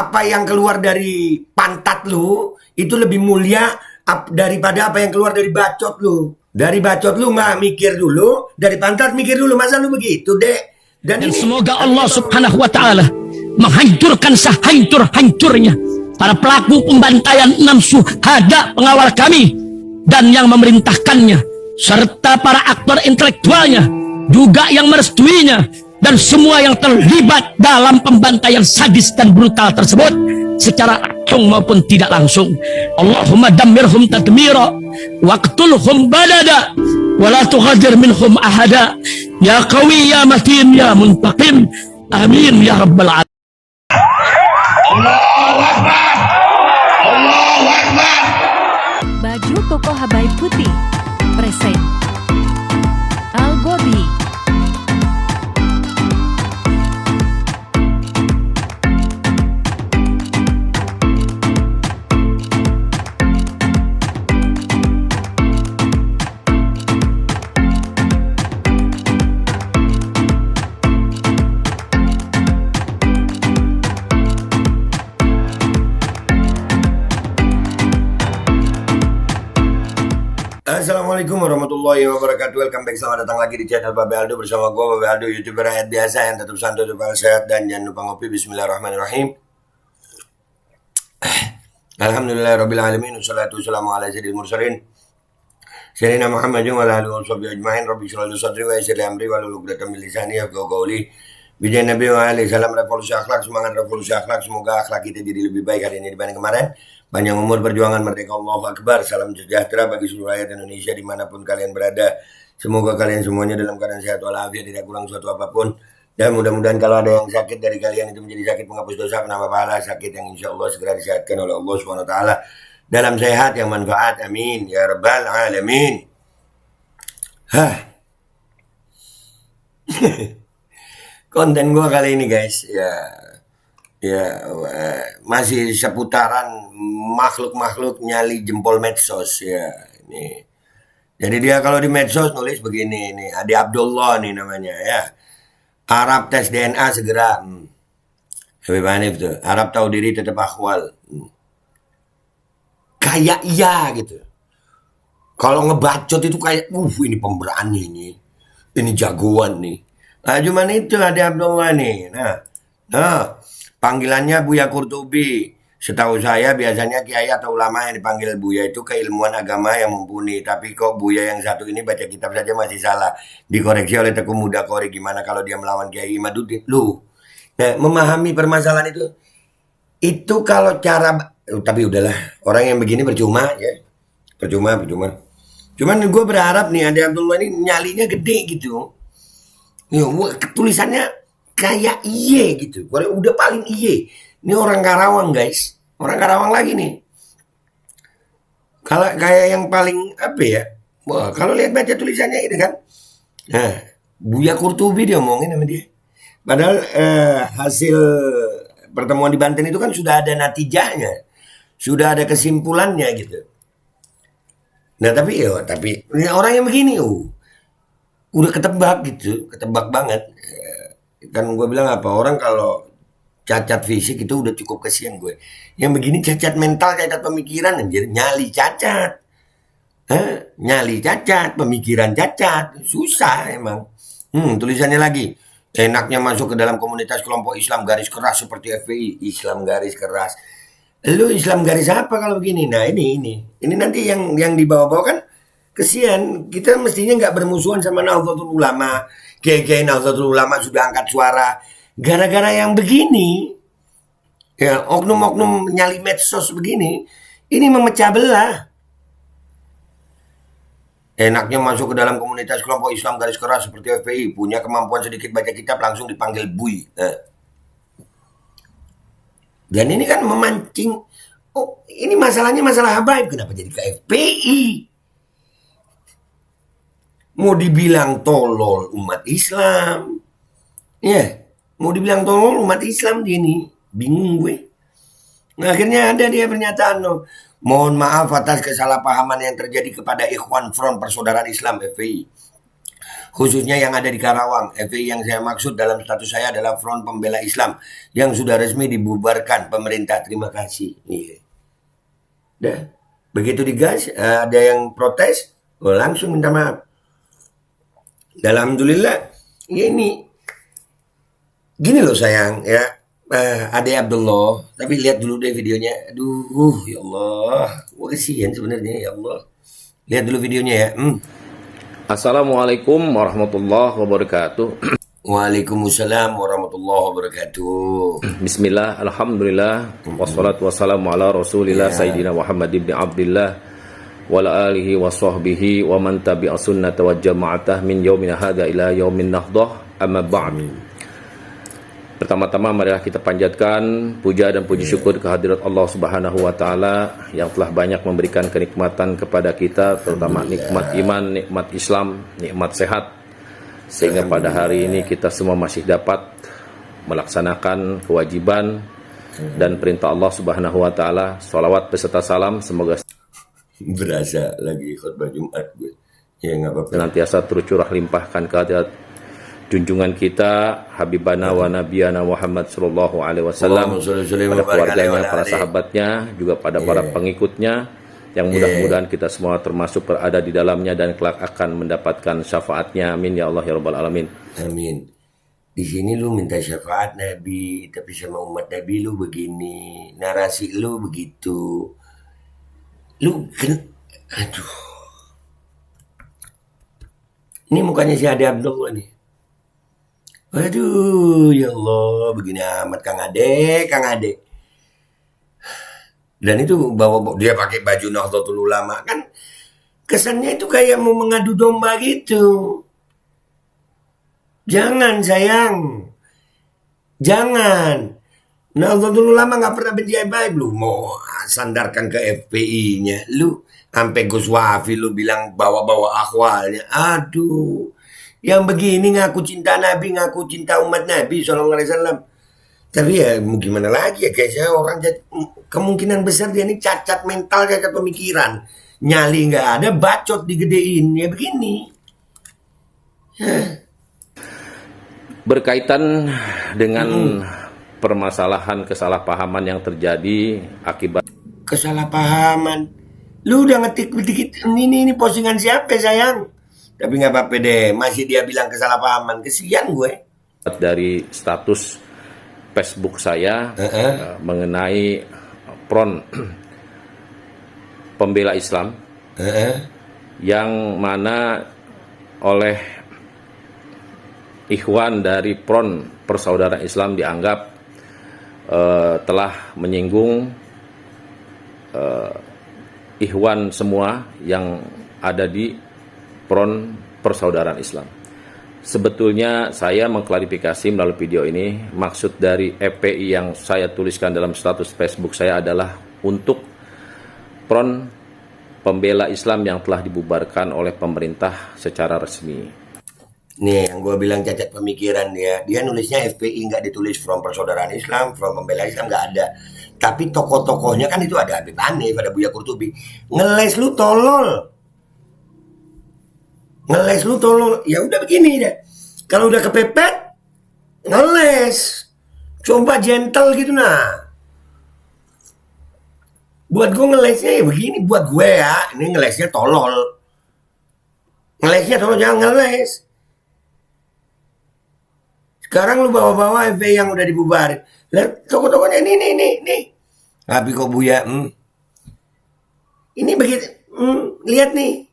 apa yang keluar dari pantat lu itu lebih mulia daripada apa yang keluar dari bacot lu. Dari bacot lu nggak mikir dulu, dari pantat mikir dulu. Masa lu begitu, Dek? Dan semoga Allah Subhanahu wa Ta'ala menghancurkan sehancur-hancurnya para pelaku pembantaian 6 syuhada pengawal kami dan yang memerintahkannya, serta para aktor intelektualnya juga yang merestuinya, dan semua yang terlibat dalam pembantaian sadis dan brutal tersebut secara langsung maupun tidak langsung. Allahumma dammirhum tadmira waqtulhum balada wala tughadir minhum ahada ya qawi ya matin ya muntaqim amin ya rabbal alamin. Allahu Akbar, Allahu Akbar. Baju koko Habaib Putih present Al Gobi. Assalamualaikum warahmatullahi wabarakatuh. Welcome back, selamat datang lagi di channel Babe Aldo bersama gue Babe Aldo, YouTuber rakyat biasa yang tetap santai, tetap sehat, dan jangan lupa ngopi. Bismillahirrahmanirrahim. Alhamdulillahirrabbilalamin. Wassalatu wassalamu ala sayyidil mursalin Sayyidina Muhammadin wa ala alihi wa sahbihi ajma'in. Rabbi shrah li sadri wa yassir li amri wahlul 'uqdatam min lisani yafqahu qawli. Bijay Nabi wa alaihi salam. Revolusi akhlak, semangat revolusi akhlak. Semoga akhlak kita jadi lebih baik hari ini dibanding kemarin. Panjang umur, perjuangan, merdeka, Allahu Akbar. Salam sejahtera bagi seluruh rakyat Indonesia dimanapun kalian berada. Semoga kalian semuanya dalam keadaan sehat walafiat, tidak kurang suatu apapun. Dan mudah-mudahan kalau ada yang sakit dari kalian itu menjadi sakit menghapus dosa, penambah pahala, sakit yang insya Allah segera disehatkan oleh Allah SWT dalam sehat yang manfaat. Amin ya rabbal alamin. Konten gua kali ini guys masih seputaran makhluk-makhluk nyali jempol medsos ya. Ini jadi dia kalau di medsos nulis begini nih, Ade Abdullah nih namanya ya. Arab tes DNA segera. Habib Hanif tuh, Arab tahu diri tetap akhwal. Kayak iya gitu. Kalau ngebacot itu kayak ini pemberani nih. Ini jagoan nih. Nah cuman itu Ade Abdullah nih. Nah panggilannya Buya Qurtubi. Setahu saya biasanya kiai atau ulama yang dipanggil Buya itu keilmuan agama yang mumpuni. Tapi kok Buya yang satu ini baca kitab saja masih salah. Dikoreksi oleh Teguh Muda Kori. Gimana kalau dia melawan Kiai Imaduddin? Nah, memahami permasalahan itu kalau cara... tapi udahlah. Orang yang begini percuma ya. Percuma. Cuman gue berharap nih Ade Abdullah ini nyalinya gede gitu. Tulisannya kayak iye gitu. Udah paling iye. Ini orang Karawang guys. Orang Karawang lagi nih. Kalau kayak yang paling apa ya? Wah, kalau lihat baca tulisannya ini kan. Nah, Buya Qurtubi dia omongin sama dia. Padahal hasil pertemuan di Banten itu kan sudah ada natijahnya. Sudah ada kesimpulannya gitu. Nah, tapi ini orang yang begini udah ketebak gitu, ketebak banget. Kan gue bilang apa, orang kalau cacat fisik itu udah cukup kesian gue. Yang begini cacat mental, cacat pemikiran, anjir, nyali cacat. Nyali cacat, pemikiran cacat, susah emang. Tulisannya lagi, enaknya masuk ke dalam komunitas kelompok Islam garis keras seperti FPI. Islam garis keras. Lu Islam garis apa kalau begini? Nah ini nanti yang dibawa-bawa kan kesian. Kita mestinya nggak bermusuhan sama Nahdlatul Ulama. Kiai Nahdlatul Ulama sudah angkat suara. Gara-gara yang begini, ya oknum-oknum nyali medsos begini, ini memecah belah. Enaknya masuk ke dalam komunitas kelompok Islam garis keras seperti FPI, punya kemampuan sedikit baca kitab langsung dipanggil Bui. Dan ini kan memancing. Ini masalahnya masalah habaib. Kenapa jadi ke FPI? Mau dibilang tolol umat Islam. Mau dibilang tolol umat Islam dia nih. Bingung gue. Nah, akhirnya ada dia pernyataan. Mohon maaf atas kesalahpahaman yang terjadi kepada Ikhwan Front Persaudaraan Islam FPI. khususnya yang ada di Karawang. FPI yang saya maksud dalam status saya adalah Front Pembela Islam yang sudah resmi dibubarkan pemerintah. Terima kasih. Iya. Dah. Begitu digas, ada yang protes, langsung minta maaf. Dan alhamdulillah, ya ini gini loh sayang, ya. Ade Abdullah, tapi lihat dulu deh videonya. Aduh, ya Allah, gua kesian sebenarnya, ya Allah. Lihat dulu videonya ya. Assalamualaikum warahmatullahi wabarakatuh. Waalaikumsalam warahmatullahi wabarakatuh. Bismillah, alhamdulillah, wassalatu wassalamu ala rasulillah Sayyidina Muhammad ibn Abdillah wa ala alihi wa sahbihi wa man tabi'a sunnata wa jama'atah min yaumina hadha ila yaumin nahdah, amma ba'd. Pertama-tama marilah kita panjatkan puja dan puji syukur kehadirat Allah Subhanahu wa taala yang telah banyak memberikan kenikmatan kepada kita, terutama nikmat iman, nikmat Islam, nikmat sehat, sehingga pada hari ini kita semua masih dapat melaksanakan kewajiban dan perintah Allah Subhanahu wa taala. Shalawat beserta salam semoga Berasa lagi khutbah Jumat gue. Ya enggak apa-apa. senantiasa tercurah limpahkan kehadirat junjungan kita Habibana wa Nabiyana Muhammad sallallahu alaihi wasallam, pada keluarganya, para sahabatnya, juga pada para pengikutnya, yang mudah-mudahan kita semua termasuk berada di dalamnya dan kelak akan mendapatkan syafaatnya. Amin ya Allah ya rabbal alamin. Amin. Di sini lu minta syafaat Nabi, tapi sama umat Nabi lu begini, narasi lu begitu. Aduh. Ini mukanya si Ade Abdullah nih. Waduh, ya Allah, begini amat Kang Ade. Dan itu bawa dia pakai baju Nahdlatul Ulama, kan kesannya itu kayak mau mengadu domba gitu. Jangan sayang, jangan. Nahdlatul Ulama nggak pernah benci baik, lu mau sandarkan ke FPI-nya, lu sampai Gus Wafi lu bilang bawa-bawa akhwalnya. Aduh. Yang begini ngaku cinta Nabi, ngaku cinta umat Nabi sallallahu alaihi wasallam. Tapi ya mau gimana lagi ya guys, ya orang kemungkinan besar dia ini cacat mental, cacat pemikiran. Nyali nggak ada, bacot digedein, ya begini. Berkaitan dengan permasalahan kesalahpahaman yang terjadi akibat Kesalahpahaman. Lu udah ngetik dikit, ini postingan siapa sayang? Tapi nggak apa-apa deh, masih dia bilang kesalahpahaman. Kesian gue. dari status Facebook saya mengenai Front Pembela Islam, yang mana oleh ikhwan dari Front Persaudaraan Islam dianggap telah menyinggung ikhwan semua yang ada di Front Persaudaraan Islam. Sebetulnya saya mengklarifikasi melalui video ini, maksud dari FPI yang saya tuliskan dalam status Facebook saya adalah untuk Front Pembela Islam yang telah dibubarkan oleh pemerintah secara resmi. Nih yang gue bilang cacat pemikiran dia nulisnya FPI, nggak ditulis Front Persaudaraan Islam, Front Pembela Islam, nggak ada. Tapi tokoh-tokohnya kan itu ada Habib Hanif, ada Buya Qurtubi. Ngeles lu tolol. Ngeles lu tolong, ya udah begini deh. Kalau udah kepepet, ngeles. Coba gentle gitu nah. Buat gue ngelesnya ya begini, buat gue ya. Ini ngelesnya tolol. Ngelesnya tolol, jangan ngeles. Sekarang lu bawa-bawa FPI yang udah dibubarin. Lihat toko-tokonya nih. Tapi kok Buya, ini begitu, lihat nih.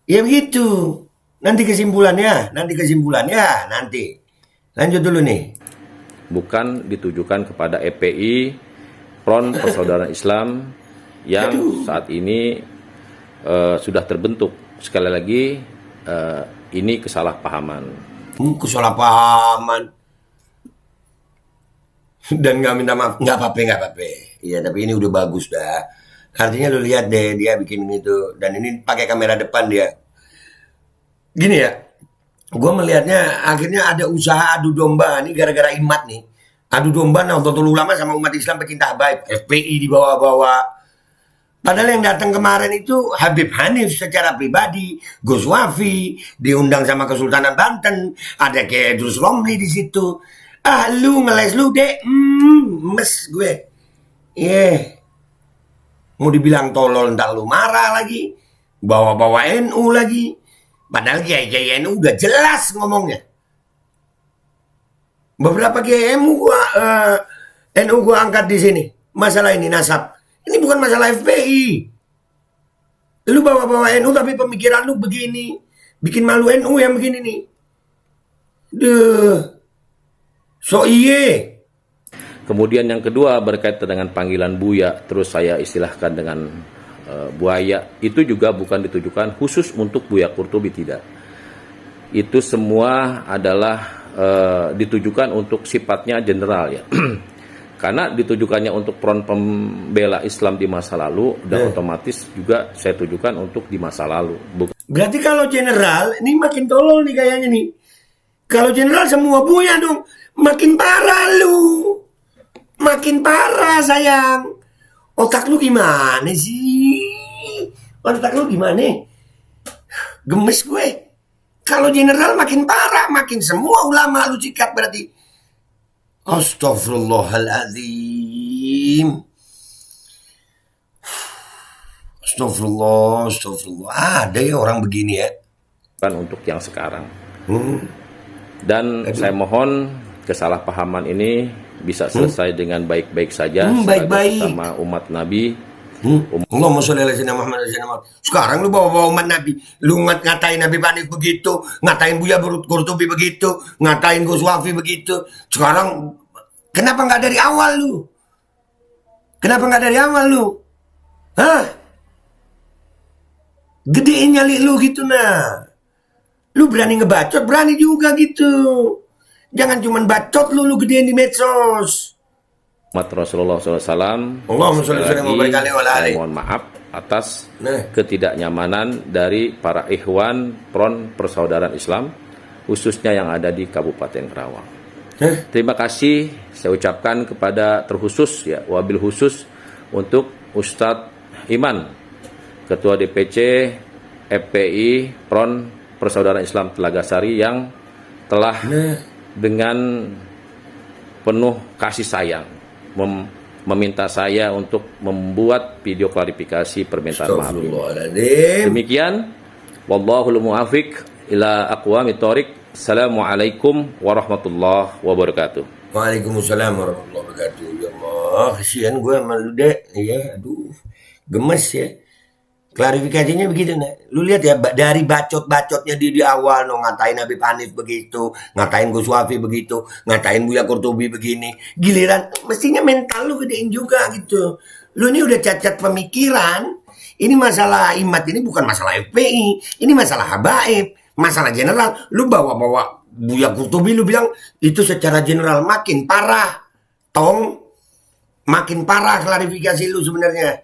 Ya begitu. Nanti kesimpulannya. Lanjut dulu nih. Bukan ditujukan kepada FPI, Front Persaudaraan Islam, yang saat ini sudah terbentuk. Sekali lagi, ini kesalahpahaman. Kesalahpahaman. Dan nggak minta maaf, nggak apa-apa. Iya, tapi ini udah bagus dah. Artinya lu lihat deh, dia bikin itu, dan ini pakai kamera depan dia. Gini ya, gue melihatnya akhirnya ada usaha adu domba nih gara-gara imat nih. Adu domba Nahdlatul Ulama sama umat Islam pecinta habaib. FPI dibawa-bawa. Padahal yang datang kemarin itu Habib Hanif secara pribadi, Gus Wafi, diundang sama Kesultanan Banten, ada kayak Idrus Romli di situ. Ah, lu ngeles lu, Dek. Mes gue. Mau dibilang tolol ntar lu marah lagi. Bawa-bawa NU lagi. Padahal kiai-kiai NU udah jelas ngomongnya. Beberapa kiai NU gua angkat di sini. Masalah ini nasab. Ini bukan masalah FPI. Lu bawa-bawa NU tapi pemikiran lu begini. Bikin malu NU yang begini nih. So iye. Kemudian yang kedua berkaitan dengan panggilan Buya, terus saya istilahkan dengan buaya, itu juga bukan ditujukan khusus untuk Buya Qurtubi, tidak. Itu semua adalah ditujukan untuk sifatnya general ya. Karena ditujukannya untuk front pembela Islam di masa lalu dan otomatis juga saya tujukan untuk di masa lalu. Berarti kalau general, ini makin tolol nih kayaknya nih. Kalau general semua Buya dong, makin parah lu. Makin parah sayang. Otak lu gimana sih? Otak lu gimana? Gemes gue. Kalau general makin parah, makin semua ulama lu sikat berarti. Astagfirullahaladzim. Astagfirullah. Ada ya orang begini ya. Kan untuk yang sekarang. Dan saya mohon kesalahpahaman ini bisa selesai dengan baik-baik saja. Baik-baik. Sama umat Nabi. Allahumma sholli ala sayyidina Muhammad. Sekarang lu bawa-bawa umat Nabi, lu ngatain Nabi Hanif begitu, ngatain Buya Qurtubi begitu, ngatain Gus Wafi begitu. Sekarang kenapa nggak dari awal lu? Kenapa nggak dari awal lu? Hah? Gedein nyali lu gitu nah. Lu berani ngebacot, berani juga gitu. Jangan cuman bacot lu gedein di medsos. Umat Rasulullah SAW. Allahumma sholli ala sayyidina Saya mohon maaf atas ketidaknyamanan dari para ikhwan front persaudaraan Islam, khususnya yang ada di Kabupaten Karawang. Terima kasih saya ucapkan kepada terkhusus ya, wabil khusus untuk Ustadz Iman, Ketua DPC FPI Front Persaudaraan Islam Telaga Sari, yang telah dengan penuh kasih sayang meminta saya untuk membuat video klarifikasi permintaan maaf. Demikian, wallahul muwaffiq ila aqwamit thoriq. Assalamualaikum warahmatullahi wabarakatuh. Waalaikumsalam warahmatullahi wabarakatuh. Ya Allah, kasihan gue sama lu, Dek. Ya, aduh. Gemes ya. Klarifikasinya begitu, nah. Lu lihat ya, dari bacot-bacotnya di awal, no, ngatain Habib Hanif begitu, ngatain Gus Wafi begitu, ngatain Buya Qurtubi begini. Giliran, mestinya mental lu gedein juga gitu. Lu ini udah cacat pemikiran. Ini masalah imat, ini bukan masalah FPI. Ini masalah habaib, masalah general. Lu bawa-bawa Buya Qurtubi, lu bilang itu secara general makin parah. Makin parah klarifikasi lu sebenarnya.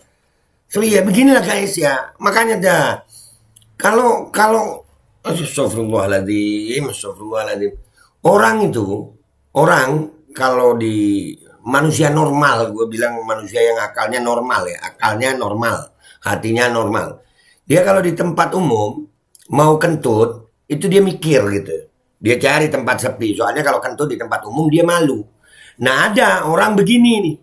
So ya beginilah guys ya. Makanya dah. Kalau astagfirullahaladzim. Orang kalau di manusia normal, gue bilang manusia yang akalnya normal ya. Akalnya normal, hatinya normal. Dia kalau di tempat umum mau kentut, itu dia mikir gitu. Dia cari tempat sepi. Soalnya kalau kentut di tempat umum dia malu. Nah ada orang begini nih.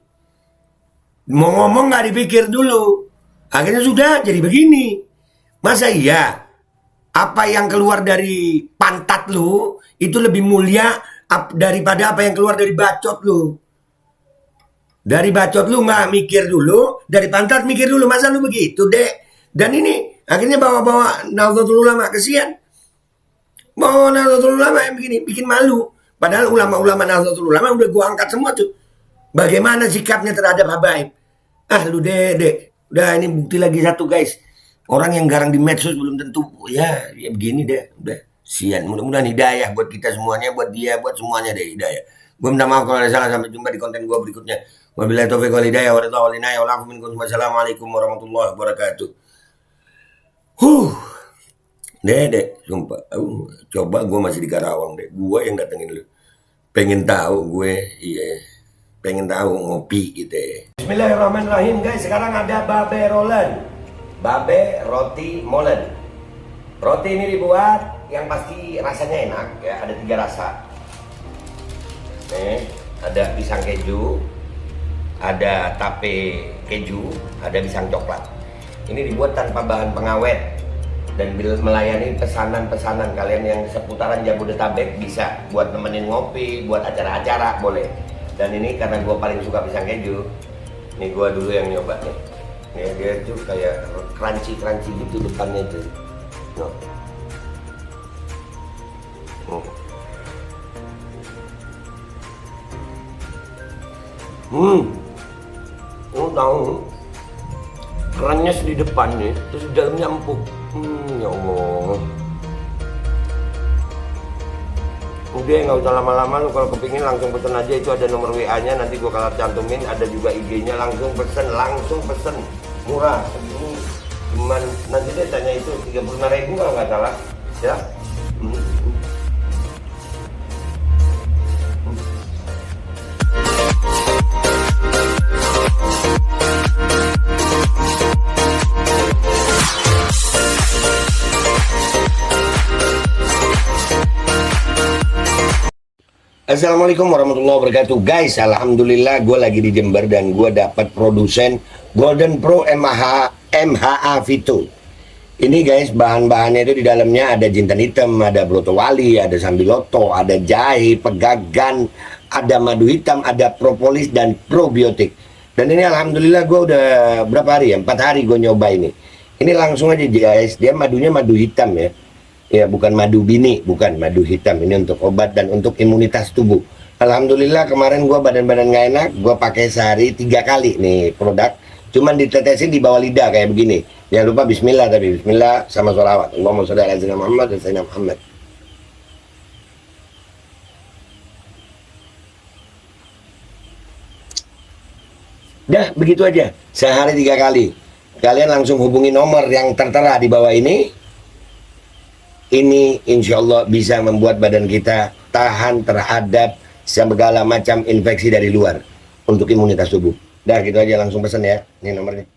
Mau ngomong gak dipikir dulu. Akhirnya sudah jadi begini. Masa iya? Apa yang keluar dari pantat lu itu lebih mulia daripada apa yang keluar dari bacot lu. Dari bacot lu nggak mikir dulu, dari pantat mikir dulu. Masa lu begitu, Dek? Dan ini akhirnya bawa-bawa Nahdlatul Ulama, kesian. Bawa Nahdlatul Ulama yang begini, bikin malu. Padahal ulama-ulama Nahdlatul Ulama udah gua angkat semua tuh. Bagaimana sikapnya terhadap habaib. Ah lu Dek. Udah ini bukti lagi satu guys. Orang yang garang di medsos belum tentu ya begini deh. Udah sian. Mudah-mudahan hidayah buat kita semuanya, buat dia, buat semuanya deh hidayah. Gue minta maaf kalau ada salah. Sampai jumpa di konten gue berikutnya. Wabillahi taufiq wal hidayah wa ridha wal inayah wal afu minkum. Wassalamualaikum warahmatullahi wabarakatuh. Dek, sumpah. Coba gue masih di Karawang deh. Gue yang datengin lu. Pengen tahu gue, iya. pengen tahu ngopi gitu ya. Bismillahirrahmanirrahim guys, sekarang ada babe rolen, babe roti molen. Roti ini dibuat yang pasti rasanya enak ya, ada 3 rasa. Nih, ada pisang keju, ada tape keju, ada pisang coklat. Ini dibuat tanpa bahan pengawet dan melayani pesanan-pesanan kalian yang seputaran Jabodetabek, bisa buat nemenin ngopi, buat acara-acara boleh. Dan ini karena gue paling suka pisang keju, nih gue dulu yang nyoba nih. Nih dia tuh kayak crunchy gitu depannya tuh. No. Tahu kerannya di depannya, terus di dalamnya empuk. Ya Allah. Udah nggak usah lama-lama, lu kalau kepingin langsung pesen aja, itu ada nomor WA-nya, nanti gua kalau cantumin, ada juga IG-nya, langsung pesen, murah segini, cuman nanti dia tanya itu 35.000 kalau nggak salah, ya. Assalamualaikum warahmatullahi wabarakatuh guys. Alhamdulillah gue lagi di Jember dan gue dapat produsen Golden Pro MHA Vito. Ini guys, bahan-bahannya itu di dalamnya ada jintan hitam, ada broto wali, ada sambiloto, ada jahe, pegagan, ada madu hitam, ada propolis dan probiotik. Dan ini alhamdulillah gue udah berapa hari ya, 4 hari gue nyoba ini. Ini langsung aja guys, dia madunya madu hitam ya. Ya bukan madu bini, bukan madu hitam. Ini untuk obat dan untuk imunitas tubuh. Alhamdulillah kemarin gua badan-badan gak enak, gua pakai sehari 3 kali nih produk. Cuman ditetesin di bawah lidah kayak begini. Jangan lupa bismillah, tapi bismillah sama sholawat. Allahumma sholli ala sayyidina Muhammad dan sayyidina Muhammad. Dah begitu aja, sehari 3 kali. Kalian langsung hubungi nomor yang tertera di bawah ini. Ini insya Allah bisa membuat badan kita tahan terhadap segala macam infeksi dari luar untuk imunitas tubuh. Dah gitu aja, langsung pesan ya. Ini nomornya.